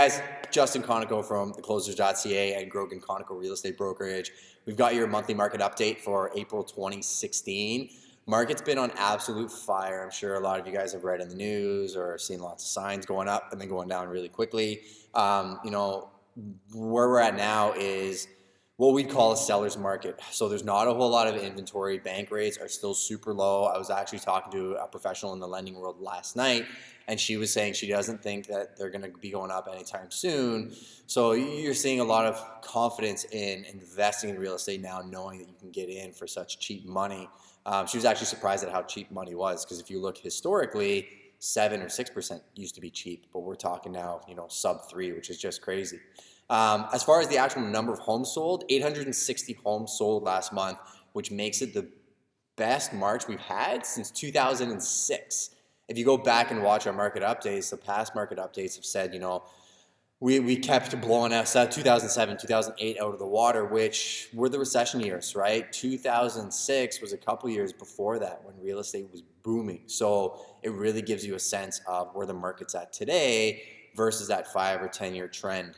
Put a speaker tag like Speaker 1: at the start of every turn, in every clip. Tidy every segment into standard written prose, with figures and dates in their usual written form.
Speaker 1: guys, Justin Conoco from theclosers.ca and Grogan Conoco Real Estate Brokerage. We've got your monthly market update for April 2016. Market's been on absolute fire. I'm sure a lot of you guys have read in the news or seen lots of signs going up and then going down really quickly. Where we're at now is what we'd call a seller's market. So there's not a whole lot of inventory. Bank rates are still super low. I was actually talking to a professional in the lending world last night, and she was saying she doesn't think that they're going to be going up anytime soon. So you're seeing a lot of confidence in investing in real estate now, knowing that you can get in for such cheap money. She was actually surprised at how cheap money was, because if you look historically, 7 or 6% used to be cheap, but we're talking now, sub 3, which is just crazy. As far as the actual number of homes sold, 860 homes sold last month, which makes it the best March we've had since 2006. If you go back and watch our market updates, the past market updates have said, we kept blowing us 2007, 2008 out of the water, which were the recession years, right? 2006 was a couple years before that when real estate was booming. So it really gives you a sense of where the market's at today versus that 5 or 10 year trend.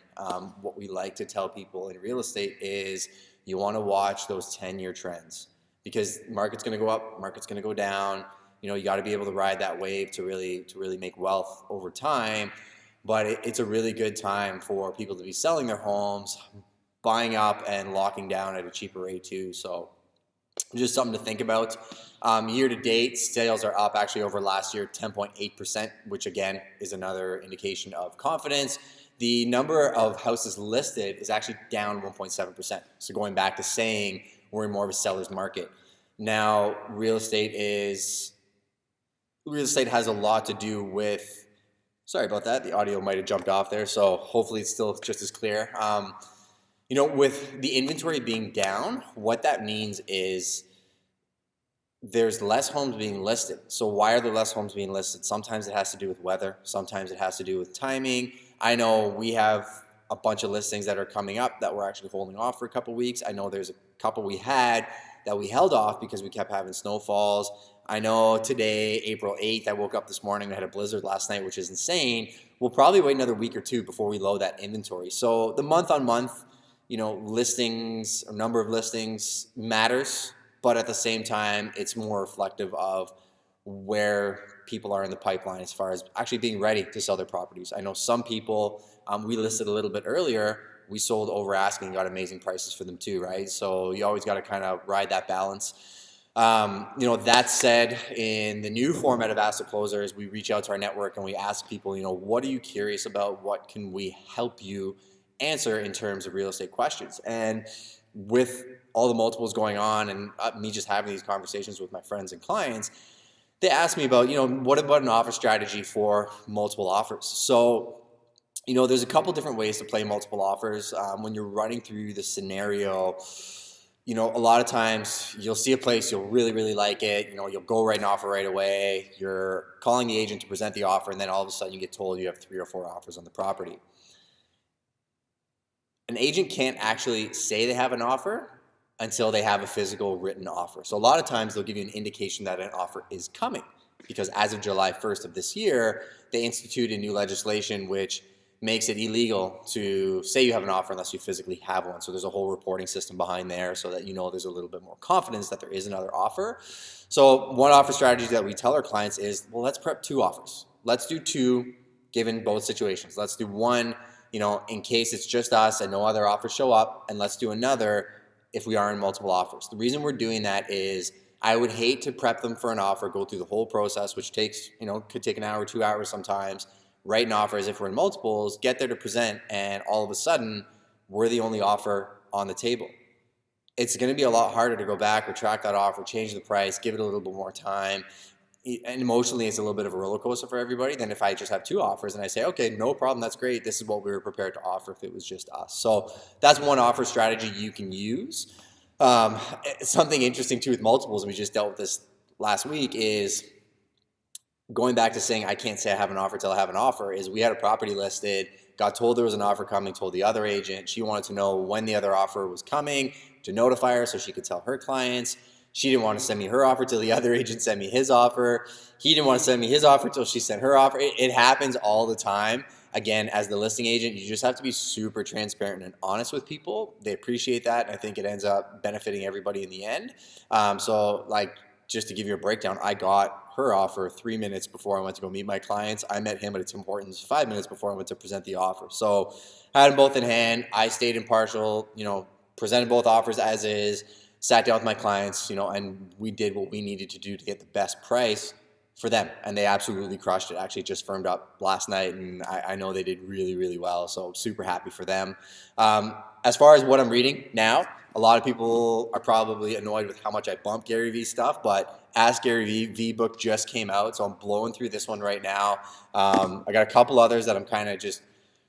Speaker 1: What we like to tell people in real estate is you want to watch those 10-year trends, because market's going to go up, market's going to go down. You got to be able to ride that wave to really make wealth over time. But it's a really good time for people to be selling their homes, buying up and locking down at a cheaper rate too. So just something to think about. Year to date, sales are up actually over last year, 10.8%, which again is another indication of confidence. The number of houses listed is actually down 1.7%. So going back to saying we're in more of a seller's market. Now, real estate has a lot to do with, sorry about that, the audio might have jumped off there, so hopefully it's still just as clear. With the inventory being down, what that means is there's less homes being listed. So why are there less homes being listed? Sometimes it has to do with weather. Sometimes it has to do with timing. I know we have a bunch of listings that are coming up that we're actually holding off for a couple weeks. I know there's a couple we had that we held off because we kept having snowfalls. I know today, April 8th, I woke up this morning, we had a blizzard last night, which is insane. We'll probably wait another week or two before we load that inventory. So the month-on-month, listings or number of listings matters, but at the same time, it's more reflective of where people are in the pipeline as far as actually being ready to sell their properties. I know some people, we listed a little bit earlier, we sold over asking, got amazing prices for them too, right? So you always got to kind of ride that balance. That said, in the new format of Ask the Closers, we reach out to our network and we ask people, what are you curious about? What can we help you answer in terms of real estate questions? And with all the multiples going on and me just having these conversations with my friends and clients, they ask me about, what about an offer strategy for multiple offers? So, there's a couple different ways to play multiple offers. When you're running through the scenario, a lot of times you'll see a place, you'll really, really like it. You'll go write an offer right away. You're calling the agent to present the offer, and then all of a sudden you get told you have 3 or 4 offers on the property. An agent can't actually say they have an offer until they have a physical written offer. So a lot of times they'll give you an indication that an offer is coming, because as of July 1st of this year, they instituted new legislation which makes it illegal to say you have an offer unless you physically have one. So there's a whole reporting system behind there so that there's a little bit more confidence that there is another offer. So one offer strategy that we tell our clients is, well, let's prep 2 offers. Let's do 2 given both situations. Let's do one, in case it's just us and no other offers show up, and let's do another if we are in multiple offers. The reason we're doing that is I would hate to prep them for an offer, go through the whole process, which takes, could take an hour, 2 hours sometimes, write an offer as if we're in multiples, get there to present, and all of a sudden, we're the only offer on the table. It's going to be a lot harder to go back, retract that offer, change the price, give it a little bit more time. And emotionally, it's a little bit of a roller coaster for everybody than if I just have 2 offers and I say, okay, no problem, that's great. This is what we were prepared to offer if it was just us. So that's one offer strategy you can use. Something interesting too with multiples, and we just dealt with this last week, is going back to saying I can't say I have an offer till I have an offer, is we had a property listed, got told there was an offer coming, told the other agent. She wanted to know when the other offer was coming to notify her so she could tell her clients. She didn't want to send me her offer till the other agent sent me his offer. He didn't want to send me his offer till she sent her offer. It happens all the time. again, as the listing agent, you just have to be super transparent and honest with people. They appreciate that. And I think it ends up benefiting everybody in the end. So like, just to give you a breakdown, I got her offer 3 minutes before I went to go meet my clients. I met him at a Tim Hortons 5 minutes before I went to present the offer. So had them both in hand. I stayed impartial, presented both offers as is, sat down with my clients, and we did what we needed to do to get the best price for them. And they absolutely crushed it. Actually just firmed up last night, and I know they did really, really well. So super happy for them. As far as what I'm reading now, a lot of people are probably annoyed with how much I bump Gary Vee stuff, but Ask Gary Vee book just came out, so I'm blowing through this one right now. I got a couple others that I'm kind of just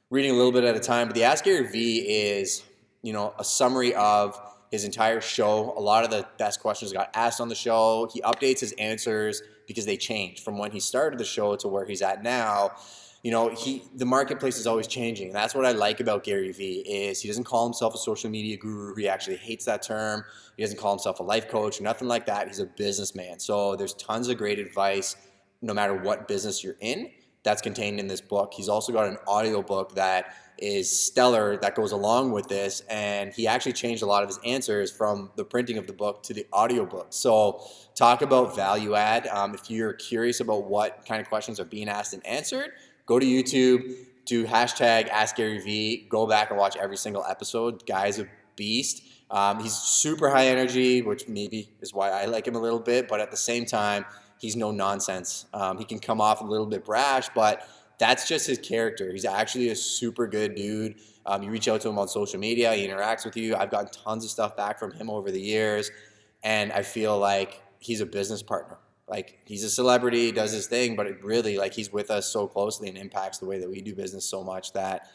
Speaker 1: reading a little bit at a time, but the Ask Gary Vee is, a summary of his entire show. A lot of the best questions got asked on the show. He updates his answers because they changed from when he started the show to where he's at now. The marketplace is always changing. And that's what I like about Gary Vee is he doesn't call himself a social media guru. He actually hates that term. He doesn't call himself a life coach, nothing like that. He's a businessman. So there's tons of great advice no matter what business you're in that's contained in this book. He's also got an audiobook that is stellar that goes along with this, and he actually changed a lot of his answers from the printing of the book to the audiobook. So talk about value add. If you're curious about what kind of questions are being asked and answered, go to YouTube, do hashtag AskGaryVee, go back and watch every single episode. Guy's a beast. He's super high energy, which maybe is why I like him a little bit, but at the same time, he's no nonsense. He can come off a little bit brash, but that's just his character. He's actually a super good dude. You reach out to him on social media, he interacts with you. I've gotten tons of stuff back from him over the years, and I feel like he's a business partner. Like, he's a celebrity, he does his thing, but it really, like, he's with us so closely and impacts the way that we do business so much that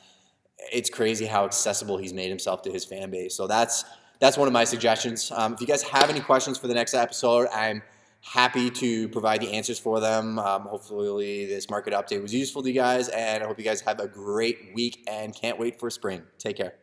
Speaker 1: it's crazy how accessible he's made himself to his fan base. So that's one of my suggestions. If you guys have any questions for the next episode, I'm happy to provide the answers for them. Hopefully this market update was useful to you guys, and I hope you guys have a great week and can't wait for spring. Take care.